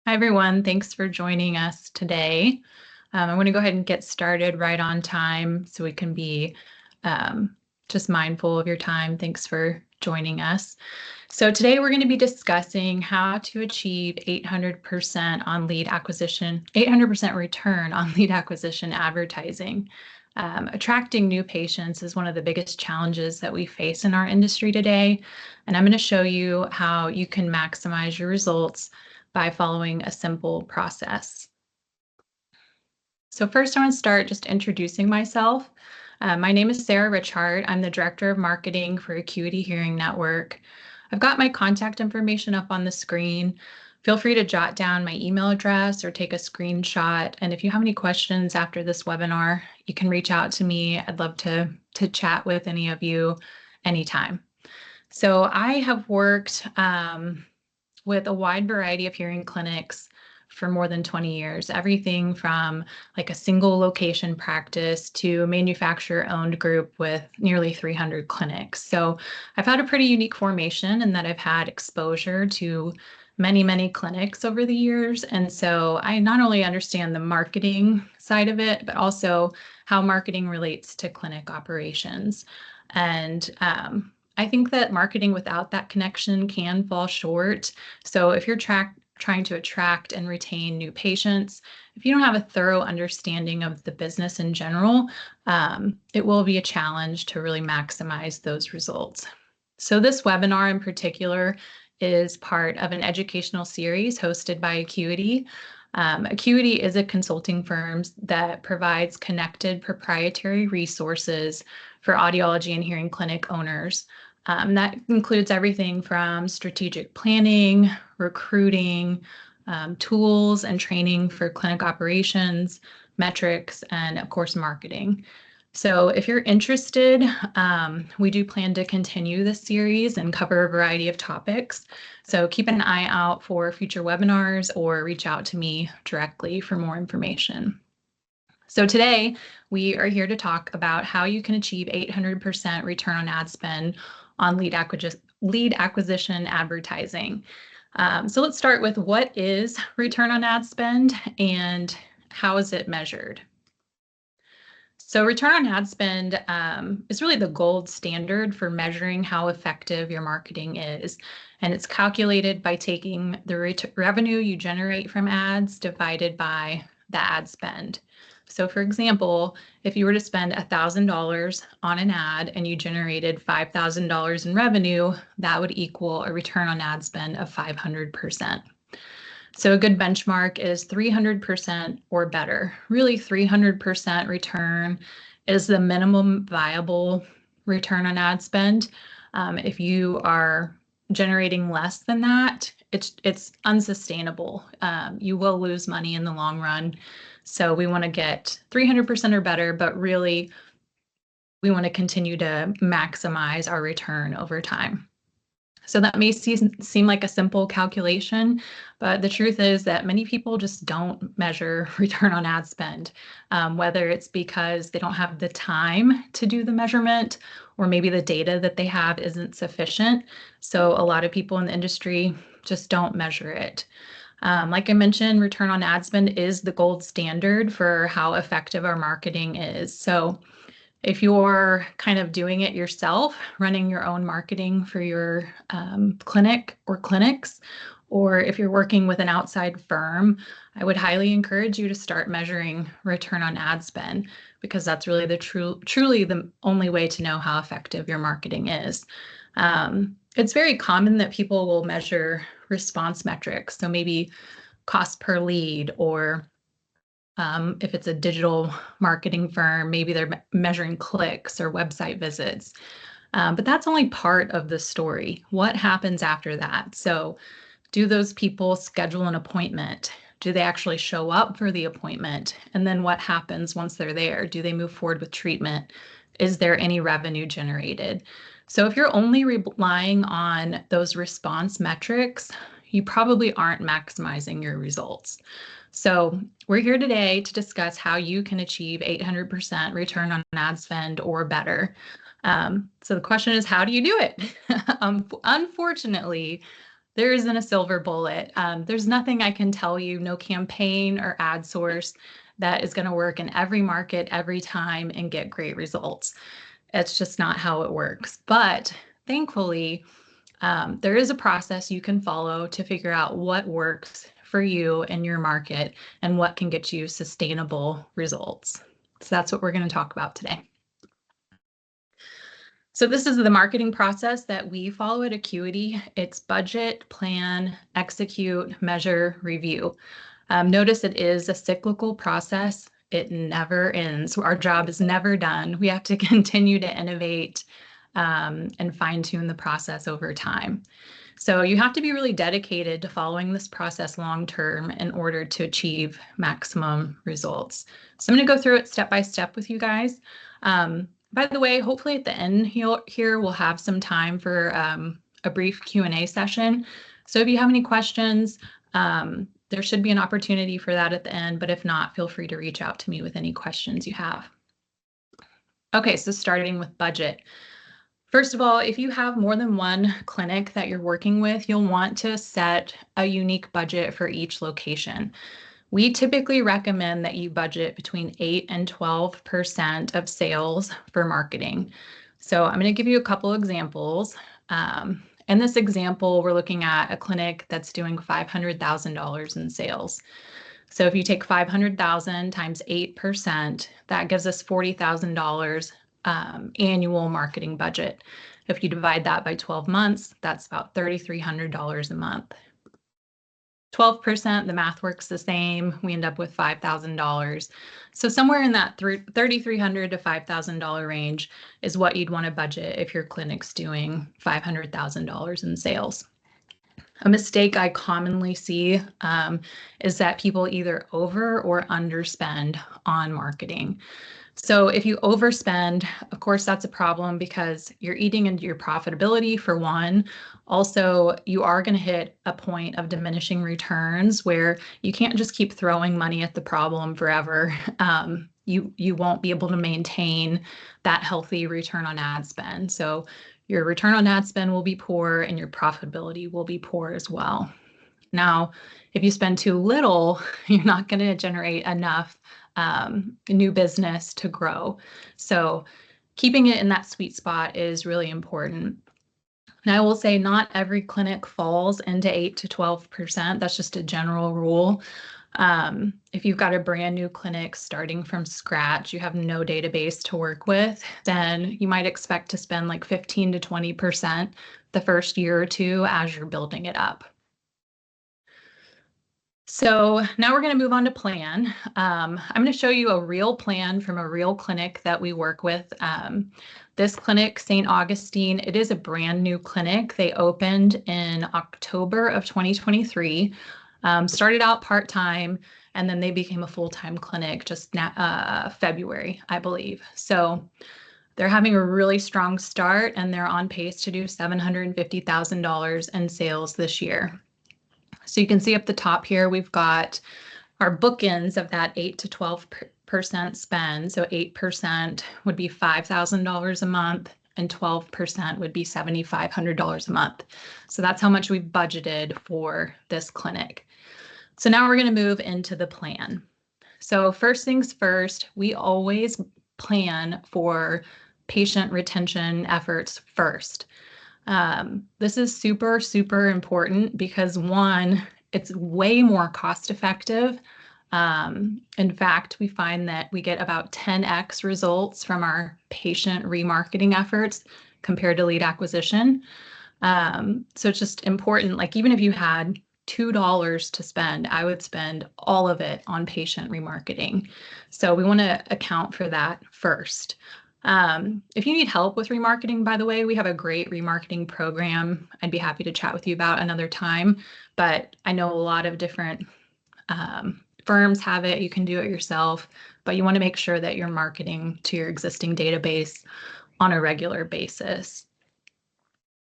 Hi, everyone. Thanks for joining us today. I want to go ahead and get started right on time so we can be just mindful of your time. Thanks for joining us. So today we're going to be discussing how to achieve 800% on lead acquisition, 800% return on lead acquisition advertising. Attracting new patients is one of the biggest challenges that we face in our industry today. And I'm going to show you how you can maximize your results by following a simple process. So first I want to start just introducing myself. My name is Sarah Richhart. I'm the Director of Marketing for Acuity Hearing Network. I've got my contact information up on the screen. Feel free to jot down my email address or take a screenshot. And if you have any questions after this webinar, you can reach out to me. I'd love to chat with any of you anytime. So I have worked with a wide variety of hearing clinics for more than 20 years, everything from like a single location practice to manufacturer-owned group with nearly 300 clinics. So I've had a pretty unique formation in that I've had exposure to many clinics over the years. And so I not only understand the marketing side of it, but also how marketing relates to clinic operations. And I think that marketing without that connection can fall short. So if you're trying to attract and retain new patients, if you don't have a thorough understanding of the business in general, it will be a challenge to really maximize those results. So this webinar in particular is part of an educational series hosted by Acuity. Acuity is a consulting firm that provides connected proprietary resources for audiology and hearing clinic owners. That includes everything from strategic planning, recruiting, tools and training for clinic operations, metrics, and of course, marketing. So if you're interested, we do plan to continue this series and cover a variety of topics. So keep an eye out for future webinars or reach out to me directly for more information. So today we are here to talk about how you can achieve 800% return on ad spend on lead acquisition advertising. So let's start with what is return on ad spend and how is it measured? So return on ad spend is really the gold standard for measuring how effective your marketing is. And it's calculated by taking the revenue you generate from ads divided by the ad spend. So for example, if you were to spend $1,000 on an ad and you generated $5,000 in revenue, that would equal a return on ad spend of 500%. So a good benchmark is 300% or better. Really, 300% return is the minimum viable return on ad spend. If you are generating less than that, it's unsustainable. You will lose money in the long run. So we want to get 300% or better, but really we want to continue to maximize our return over time. So that may seem like a simple calculation, but the truth is that many people just don't measure return on ad spend, whether it's because they don't have the time to do the measurement or maybe the data that they have isn't sufficient. So a lot of people in the industry just don't measure it. Like I mentioned, return on ad spend is the gold standard for how effective our marketing is. So if you're kind of doing it yourself, running your own marketing for your clinic or clinics, or if you're working with an outside firm, I would highly encourage you to start measuring return on ad spend because that's really truly the only way to know how effective your marketing is. It's very common that people will measure response metrics, so maybe cost per lead or if it's a digital marketing firm, maybe they're measuring clicks or website visits. But that's only part of the story. What happens after that? So do those people schedule an appointment? Do they actually show up for the appointment? And then what happens once they're there? Do they move forward with treatment? Is there any revenue generated? So if you're only relying on those response metrics, you probably aren't maximizing your results. So we're here today to discuss how you can achieve 800% return on ad spend or better. So the question is, how do you do it? Unfortunately, there isn't a silver bullet. There's nothing I can tell you, no campaign or ad source that is going to work in every market every time and get great results. It's just not how it works. But thankfully, there is a process you can follow to figure out what works for you and your market and what can get you sustainable results. So that's what we're going to talk about today. So this is the marketing process that we follow at Acuity. It's budget, plan, execute, measure, review. Notice it is a cyclical process. It never ends. Our job is never done. We have to continue to innovate and fine-tune the process over time. So you have to be really dedicated to following this process long-term in order to achieve maximum results. So I'm going to go through it step by step with you guys. By the way, hopefully at the end here we'll have some time for a brief Q&A session. So if you have any questions, there should be an opportunity for that at the end, but if not, feel free to reach out to me with any questions you have. Okay, so starting with budget. First of all, if you have more than one clinic that you're working with, you'll want to set a unique budget for each location. We typically recommend that you budget between 8 and 12% of sales for marketing. So I'm going to give you a couple examples. In this example, we're looking at a clinic that's doing $500,000 in sales. So if you take 500,000 times 8%, that gives us $40,000 annual marketing budget. If you divide that by 12 months, that's about $3,300 a month. 12%, the math works the same. We end up with $5,000. So somewhere in that $3,300 to $5,000 range is what you'd want to budget if your clinic's doing $500,000 in sales. A mistake I commonly see is that people either over or underspend on marketing. So if you overspend, of course, that's a problem because you're eating into your profitability for one. Also, you are going to hit a point of diminishing returns where you can't just keep throwing money at the problem forever. You won't be able to maintain that healthy return on ad spend. So your return on ad spend will be poor and your profitability will be poor as well. Now, if you spend too little, you're not going to generate enough new business to grow. So keeping it in that sweet spot is really important. Now, I will say not every clinic falls into 8 to 12%. That's just a general rule. If you've got a brand new clinic starting from scratch, you have no database to work with, then you might expect to spend like 15 to 20% the first year or two as you're building it up. So now we're going to move on to plan. I'm going to show you a real plan from a real clinic that we work with. This clinic, St. Augustine, it is a brand new clinic. They opened in October of 2023, started out part-time, and then they became a full-time clinic just February, I believe. So they're having a really strong start, and they're on pace to do $750,000 in sales this year. So you can see up the top here, we've got our bookends of that 8 to 12% spend. So 8% would be $5,000 a month and 12% would be $7,500 a month. So that's how much we've budgeted for this clinic. So now we're going to move into the plan. So first things first, we always plan for patient retention efforts first. This is super, super important because one, it's way more cost effective. In fact, we find that we get about 10x results from our patient remarketing efforts compared to lead acquisition. So it's just important, like even if you had $2 to spend, I would spend all of it on patient remarketing. So we want to account for that first. If you need help with remarketing, by the way, we have a great remarketing program. I'd be happy to chat with you about another time, but I know a lot of different firms have it. You can do it yourself, but you want to make sure that you're marketing to your existing database on a regular basis.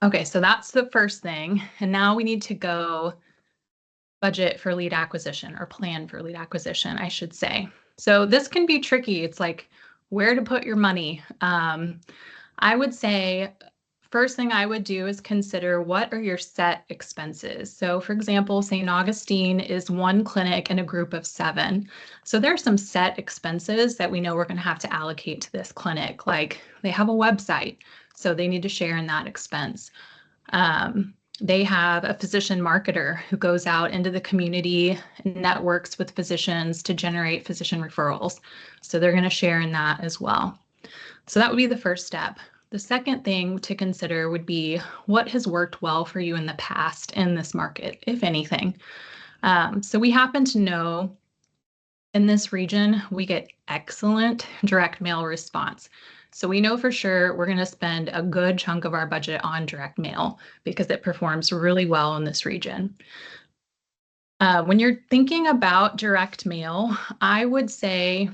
Okay, so that's the first thing. And now we need to go budget for lead acquisition or plan for lead acquisition, I should say. So this can be tricky. It's like, where to put your money. I would say first thing I would do is consider what are your set expenses. So for example, St. Augustine is one clinic in a group of 7. So there are some set expenses that we know we're going to have to allocate to this clinic. Like they have a website, so they need to share in that expense. They have a physician marketer who goes out into the community and networks with physicians to generate physician referrals. So they're going to share in that as well. So that would be the first step. The second thing to consider would be what has worked well for you in the past in this market, if anything. So we happen to know in this region, we get excellent direct mail response. So we know for sure we're going to spend a good chunk of our budget on direct mail because it performs really well in this region. When you're thinking about direct mail, I would say,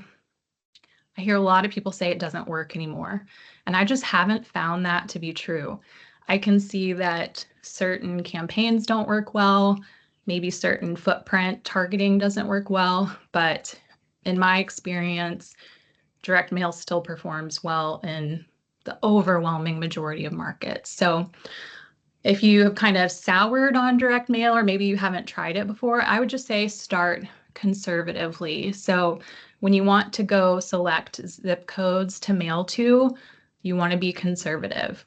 I hear a lot of people say it doesn't work anymore, and I just haven't found that to be true. I can see that certain campaigns don't work well, maybe certain footprint targeting doesn't work well, but in my experience, direct mail still performs well in the overwhelming majority of markets. So if you have kind of soured on direct mail or maybe you haven't tried it before, I would just say start conservatively. So when you want to go select zip codes to mail to, you want to be conservative.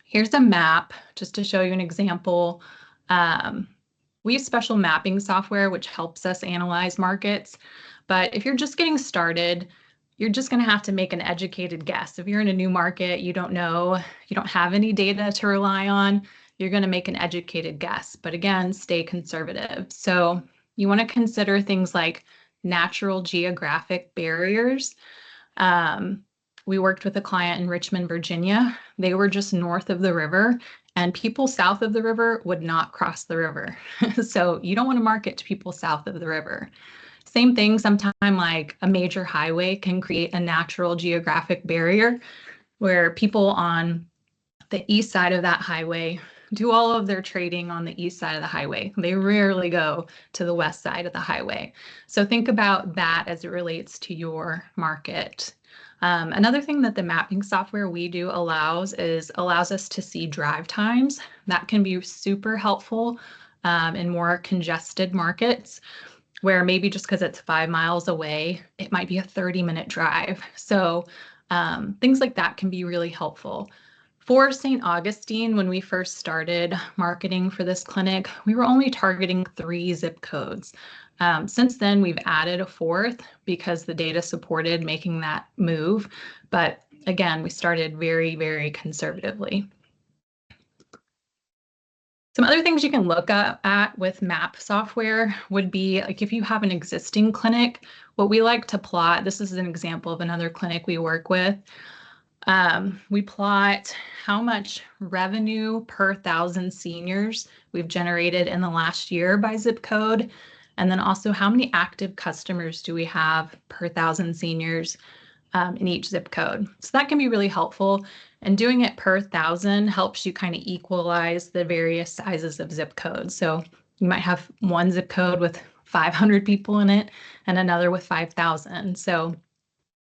Here's a map just to show you an example. We use special mapping software, which helps us analyze markets. But if you're just getting started, you're just going to have to make an educated guess. If you're in a new market, you don't know, you don't have any data to rely on, you're going to make an educated guess. But again, stay conservative. So you want to consider things like natural geographic barriers. We worked with a client in Richmond, Virginia. They were just north of the river, and people south of the river would not cross the river. So you don't want to market to people south of the river. Same thing, sometime like a major highway can create a natural geographic barrier where people on the east side of that highway do all of their trading on the east side of the highway. They rarely go to the west side of the highway. So think about that as it relates to your market. Another thing that the mapping software we do allows us to see drive times. That can be super helpful in more congested markets, where maybe just because it's 5 miles away, it might be a 30-minute drive. So things like that can be really helpful. For St. Augustine, when we first started marketing for this clinic, we were only targeting 3 zip codes. Since then, we've added a 4th because the data supported making that move. But again, we started very, very conservatively. Some other things you can look at with map software would be like if you have an existing clinic, what we like to plot, this is an example of another clinic we work with. We plot how much revenue per 1,000 seniors we've generated in the last year by zip code, and then also how many active customers do we have per 1,000 seniors in each zip code. So that can be really helpful. And doing it per 1,000 helps you kind of equalize the various sizes of zip codes. So you might have one zip code with 500 people in it and another with 5,000. So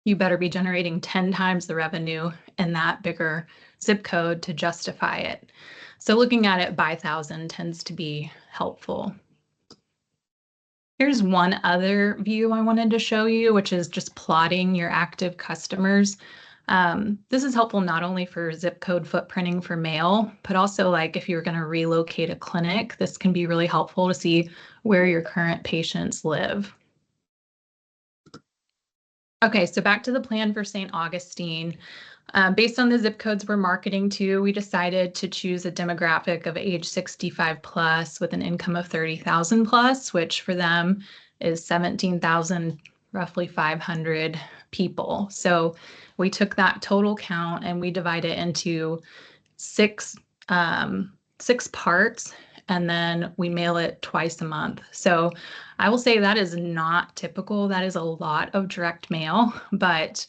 you better be generating 10 times the revenue in that bigger zip code to justify it. So looking at it by 1,000 tends to be helpful. Here's one other view I wanted to show you, which is just plotting your active customers. This is helpful not only for zip code footprinting for mail, but also like if you're going to relocate a clinic, this can be really helpful to see where your current patients live. Okay, so back to the plan for St. Augustine. Based on the zip codes we're marketing to, we decided to choose a demographic of age 65 plus with an income of 30,000 plus, which for them is 17,000, roughly 500 people. So we took that total count and we divide it into six parts, and then we mail it twice a month. So I will say that is not typical. That is a lot of direct mail, but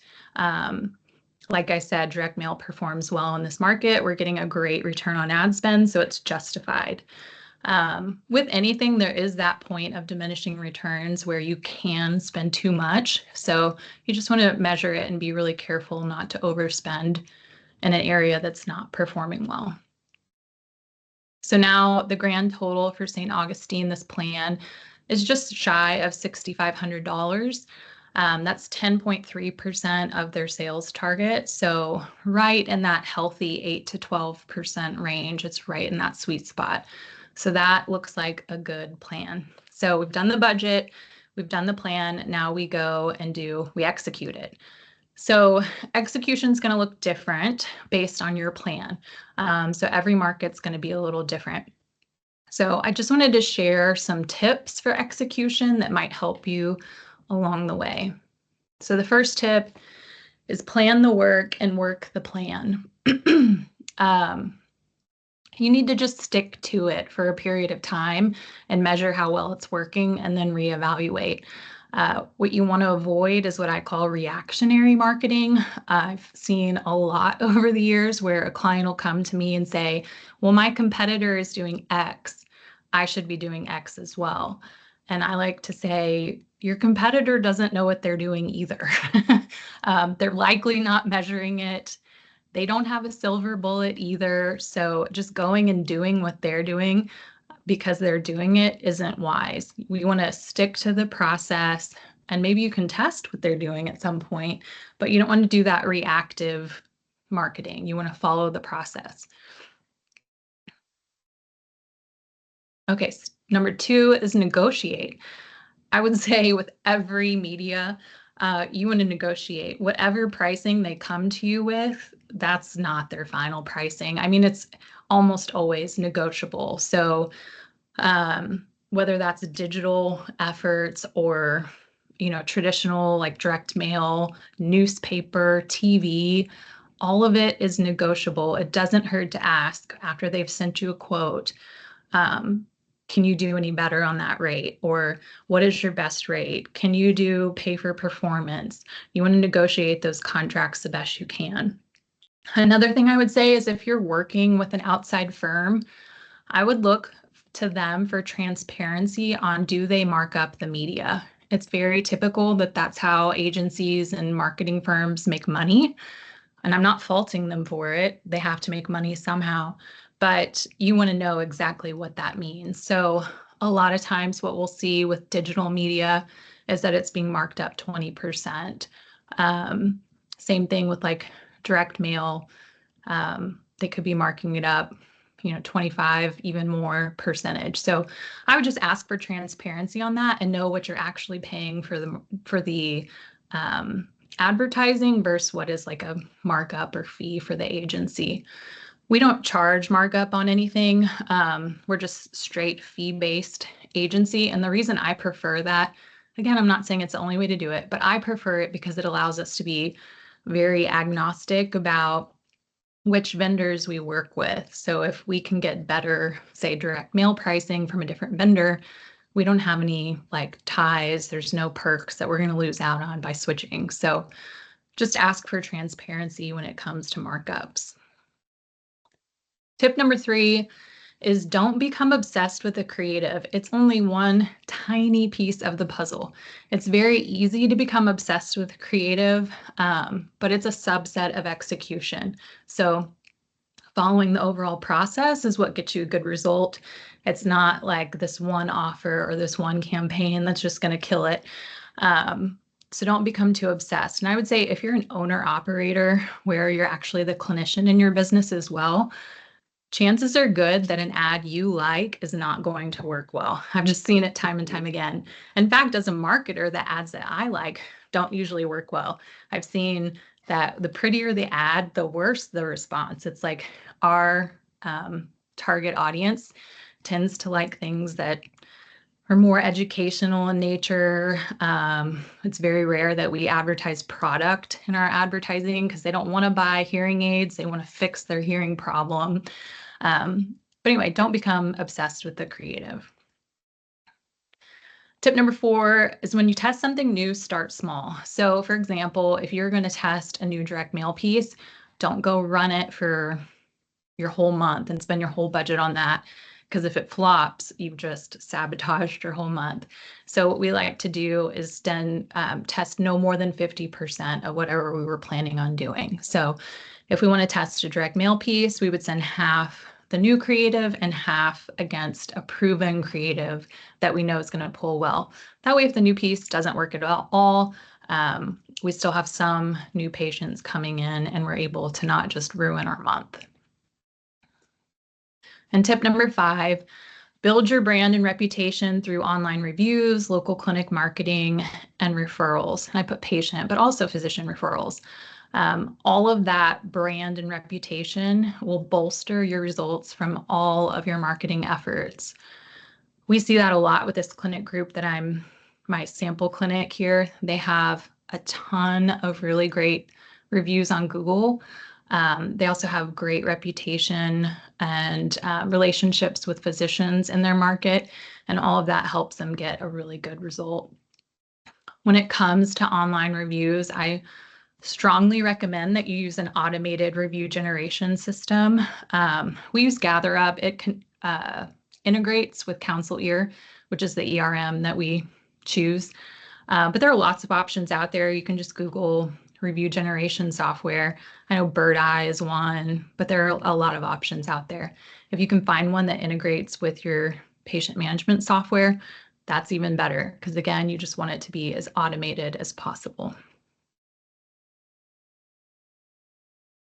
like I said, direct mail performs well in this market. We're getting a great return on ad spend, so it's justified. With anything, there is that point of diminishing returns where you can spend too much. So you just want to measure it and be really careful not to overspend in an area that's not performing well. So now the grand total for St. Augustine, this plan, is just shy of $6,500. That's 10.3% of their sales target. So right in that healthy 8 to 12% range. It's right in that sweet spot. So that looks like a good plan. So we've done the budget, we've done the plan. Now we go and we execute it. So execution is going to look different based on your plan. So every market's going to be a little different. So I just wanted to share some tips for execution that might help you along the way. So the first tip is plan the work and work the plan. You need to just stick to it for a period of time and measure how well it's working and then reevaluate. What you want to avoid is what I call reactionary marketing. I've seen a lot over the years where a client will come to me and say, well, my competitor is doing X. I should be doing X as well. And I like to say, your competitor doesn't know what they're doing either. They're likely not measuring it. They don't have a silver bullet either. So just going and doing what they're doing because they're doing it isn't wise. We want to stick to the process, and maybe you can test what they're doing at some point, but you don't want to do that reactive marketing. You want to follow the process. Okay, so number 2 is negotiate. I would say with every media, you want to negotiate. Whatever pricing they come to you with, that's not their final pricing. I mean, it's almost always negotiable. So whether that's digital efforts or, traditional like direct mail, newspaper, TV, all of it is negotiable. It doesn't hurt to ask after they've sent you a quote. Can you do any better on that rate? Or what is your best rate? Can you do pay for performance? You want to negotiate those contracts the best you can. Another thing I would say is if you're working with an outside firm, I would look to them for transparency on, do they mark up the media? It's very typical that that's how agencies and marketing firms make money. And I'm not faulting them for it. They have to make money somehow, but you want to know exactly what that means. So a lot of times what we'll see with digital media is that it's being marked up 20%. Same thing with like direct mail. They could be marking it up, 25, even more percentage. So I would just ask for transparency on that and know what you're actually paying for the advertising versus what is like a markup or fee for the agency. We don't charge markup on anything. We're just straight fee-based agency. And the reason I prefer that, again, I'm not saying it's the only way to do it, but I prefer it because it allows us to be very agnostic about which vendors we work with. So if we can get better, say, direct mail pricing from a different vendor, we don't have any like ties. There's no perks that we're going to lose out on by switching. So just ask for transparency when it comes to markups. Tip number 3 is don't become obsessed with the creative. It's only one tiny piece of the puzzle. It's very easy to become obsessed with creative, but it's a subset of execution. So following the overall process is what gets you a good result. It's not like this one offer or this one campaign that's just going to kill it. So don't become too obsessed. And I would say if you're an owner operator where you're actually the clinician in your business as well, chances are good that an ad you like is not going to work well. I've just seen it time and time again. In fact, as a marketer, the ads that I like don't usually work well. I've seen that the prettier the ad, the worse the response. It's like our target audience tends to like things that are more educational in nature. It's very rare that we advertise product in our advertising because they don't want to buy hearing aids. They want to fix their hearing problem. But anyway, don't become obsessed with the creative. Tip number 4 is when you test something new, start small. So for example, if you're going to test a new direct mail piece, don't go run it for your whole month and spend your whole budget on that. Because if it flops, you've just sabotaged your whole month. So what we like to do is then test no more than 50% of whatever we were planning on doing. So If we want to test a direct mail piece, we would send half the new creative and half against a proven creative that we know is going to pull well. That way, if the new piece doesn't work at all, we still have some new patients coming in and we're able to not just ruin our month. And tip number 5, build your brand and reputation through online reviews, local clinic marketing, and referrals. And I put patient, but also physician referrals. All of that brand and reputation will bolster your results from all of your marketing efforts. We see that a lot with this clinic group that I'm my sample clinic here. They have a ton of really great reviews on Google. They also have great reputation and relationships with physicians in their market, and all of that helps them get a really good result. When it comes to online reviews, I strongly recommend that you use an automated review generation system. We use GatherUp. It integrates with CounselEar, which is the ERM that we choose. But there are lots of options out there. You can just Google review generation software. I know BirdEye is one, but there are a lot of options out there. If you can find one that integrates with your patient management software, that's even better, because again, you just want it to be as automated as possible.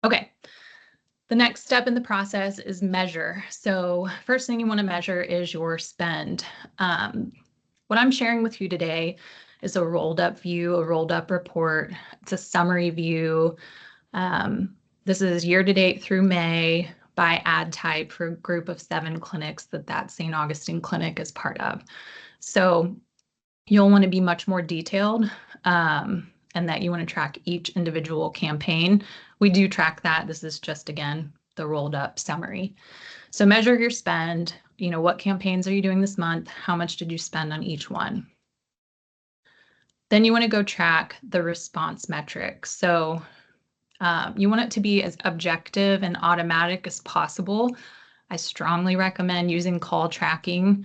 Okay, the next step in the process is measure. So first thing you want to measure is your spend. What I'm sharing with you today is a rolled up view, a rolled up report. It's a summary view. This is year to date through May by ad type for a group of 7 clinics that St. Augustine clinic is part of. So you'll want to be much more detailed and that you want to track each individual campaign. We do track that. This is just, again, the rolled up summary. So measure your spend. You know, what campaigns are you doing this month? How much did you spend on each one? Then you want to go track the response metrics. So you want it to be as objective and automatic as possible. I strongly recommend using call tracking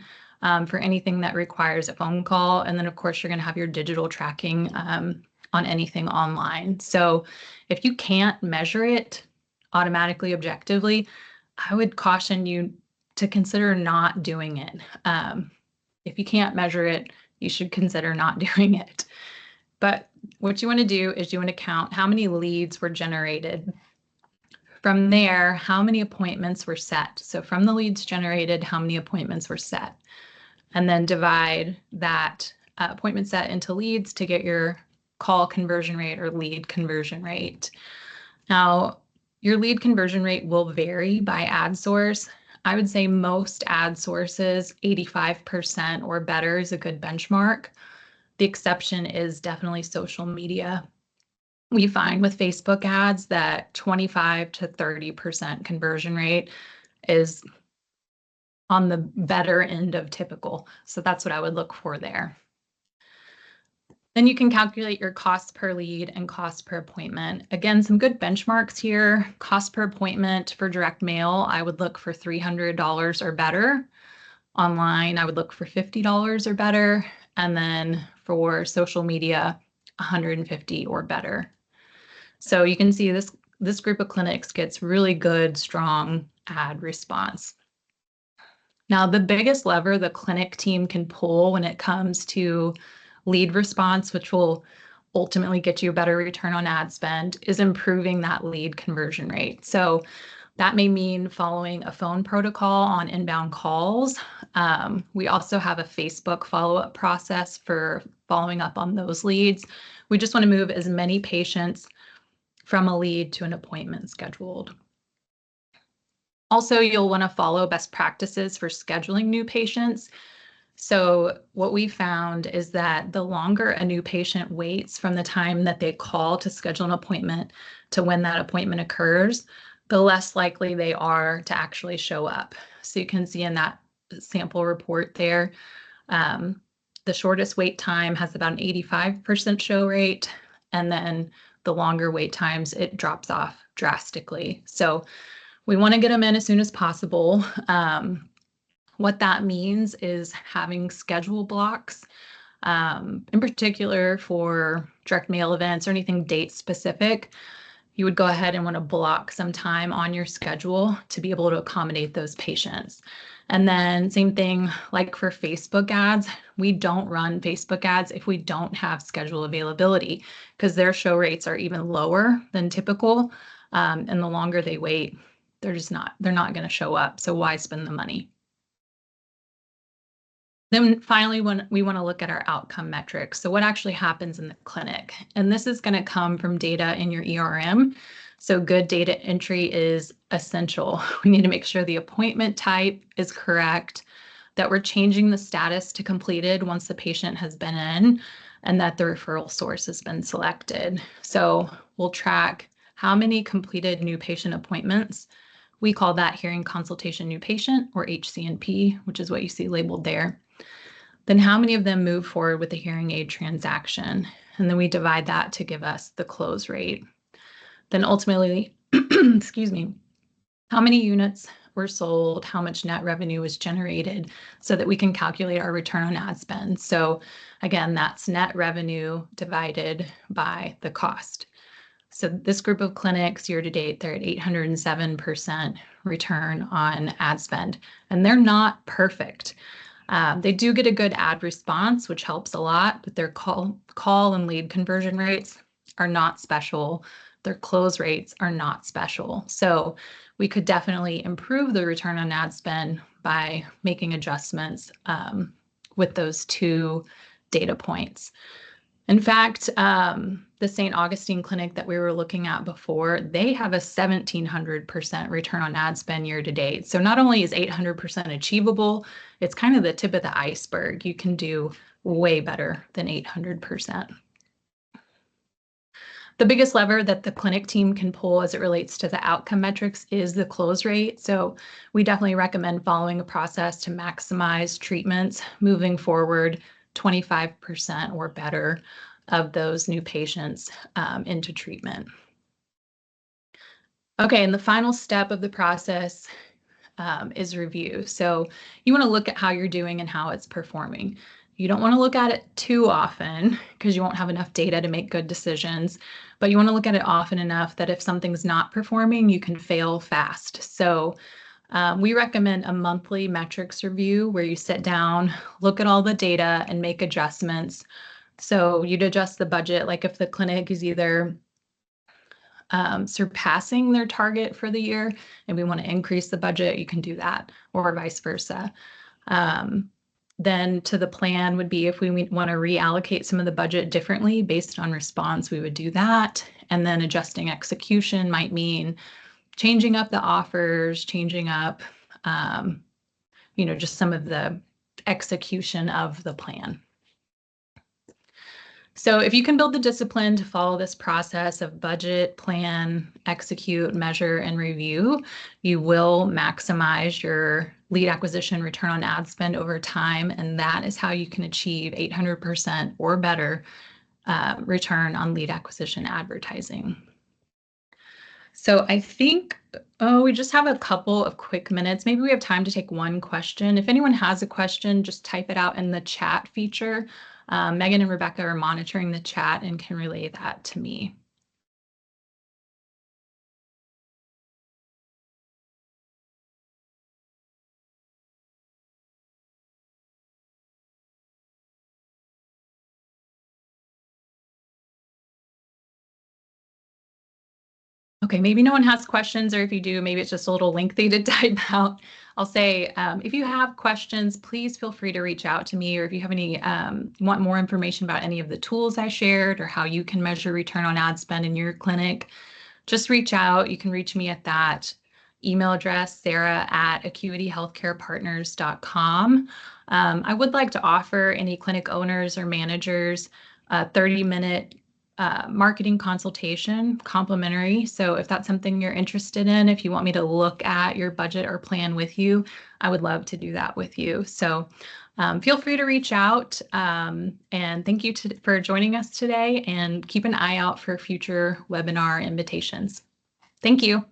for anything that requires a phone call. And then, of course, you're going to have your digital tracking on anything online. So if you can't measure it automatically, objectively, I would caution you to consider not doing it. If you can't measure it, you should consider not doing it. But what you want to do is you want to count how many leads were generated. From there, how many appointments were set. So from the leads generated, how many appointments were set. And then divide that appointment set into leads to get your call conversion rate or lead conversion rate. Now, your lead conversion rate will vary by ad source. I would say most ad sources, 85% or better is a good benchmark. The exception is definitely social media. We find with Facebook ads that 25 to 30% conversion rate is on the better end of typical. So that's what I would look for there. Then you can calculate your cost per lead and cost per appointment. Again, some good benchmarks here. Cost per appointment for direct mail, I would look for $300 or better. Online, I would look for $50 or better. And then for social media, $150 or better. So you can see this group of clinics gets really good, strong ad response. Now, the biggest lever the clinic team can pull when it comes to lead response, which will ultimately get you a better return on ad spend, is improving that lead conversion rate. So that may mean following a phone protocol on inbound calls. We also have a Facebook follow-up process for following up on those leads. We just want to move as many patients from a lead to an appointment scheduled. Also, you'll want to follow best practices for scheduling new patients. So what we found is that the longer a new patient waits from the time that they call to schedule an appointment to when that appointment occurs, the less likely they are to actually show up. So you can see in that sample report there, the shortest wait time has about an 85% show rate, and then the longer wait times, it drops off drastically. So we want to get them in as soon as possible. What that means is having schedule blocks, in particular for direct mail events or anything date specific. you would go ahead and want to block some time on your schedule to be able to accommodate those patients. And then same thing like for Facebook ads, we don't run Facebook ads if we don't have schedule availability because their show rates are even lower than typical. And the longer they wait, they're not going to show up. So why spend the money? Then finally, when we want to look at our outcome metrics, so what actually happens in the clinic, and this is going to come from data in your ERM. So good data entry is essential. We need to make sure the appointment type is correct, that we're changing the status to completed once the patient has been in, and that the referral source has been selected. So we'll track how many completed new patient appointments. We call that hearing consultation new patient, or HCNP, which is what you see labeled there. Then how many of them move forward with the hearing aid transaction? And then we divide that to give us the close rate. Then ultimately, excuse me, how many units were sold, how much net revenue was generated so that we can calculate our return on ad spend. So again, that's net revenue divided by the cost. So this group of clinics year to date, they're at 807% return on ad spend, and they're not perfect. They do get a good ad response, which helps a lot, but their call and lead conversion rates are not special. Their close rates are not special. So we could definitely improve the return on ad spend by making adjustments with those two data points. In fact, the St. Augustine clinic that we were looking at before, they have a 1,700% return on ad spend year to date. So not only is 800% achievable, it's kind of the tip of the iceberg. You can do way better than 800%. The biggest lever that the clinic team can pull as it relates to the outcome metrics is the close rate. So we definitely recommend following a process to maximize treatments moving forward 25% or better of those new patients into treatment. Okay, and the final step of the process is review. So you want to look at how you're doing and how it's performing. You don't want to look at it too often because you won't have enough data to make good decisions, but you want to look at it often enough that if something's not performing, you can fail fast. So we recommend a monthly metrics review where you sit down, look at all the data, and make adjustments. So you'd adjust the budget, like if the clinic is either surpassing their target for the year and we want to increase the budget, you can do that, or vice versa. Then to the plan would be if we want to reallocate some of the budget differently based on response, we would do that. And then adjusting execution might mean changing up the offers, changing up, just some of the execution of the plan. So if you can build the discipline to follow this process of budget, plan, execute, measure, and review, you will maximize your lead acquisition return on ad spend over time. And that is how you can achieve 800% or better return on lead acquisition advertising. So I think, we just have a couple of quick minutes. Maybe we have time to take one question. If anyone has a question, just type it out in the chat feature. Megan and Rebecca are monitoring the chat and can relay that to me. Okay, maybe no one has questions, or if you do, maybe it's just a little lengthy to type out. I'll say, if you have questions, please feel free to reach out to me, or if you have any, want more information about any of the tools I shared or how you can measure return on ad spend in your clinic, just reach out. You can reach me at that email address, sarah@acuityhealthcarepartners.com. I would like to offer any clinic owners or managers a 30-minute marketing consultation, complimentary. So if that's something you're interested in, if you want me to look at your budget or plan with you, I would love to do that with you. So feel free to reach out, and thank you for joining us today, and keep an eye out for future webinar invitations. Thank you.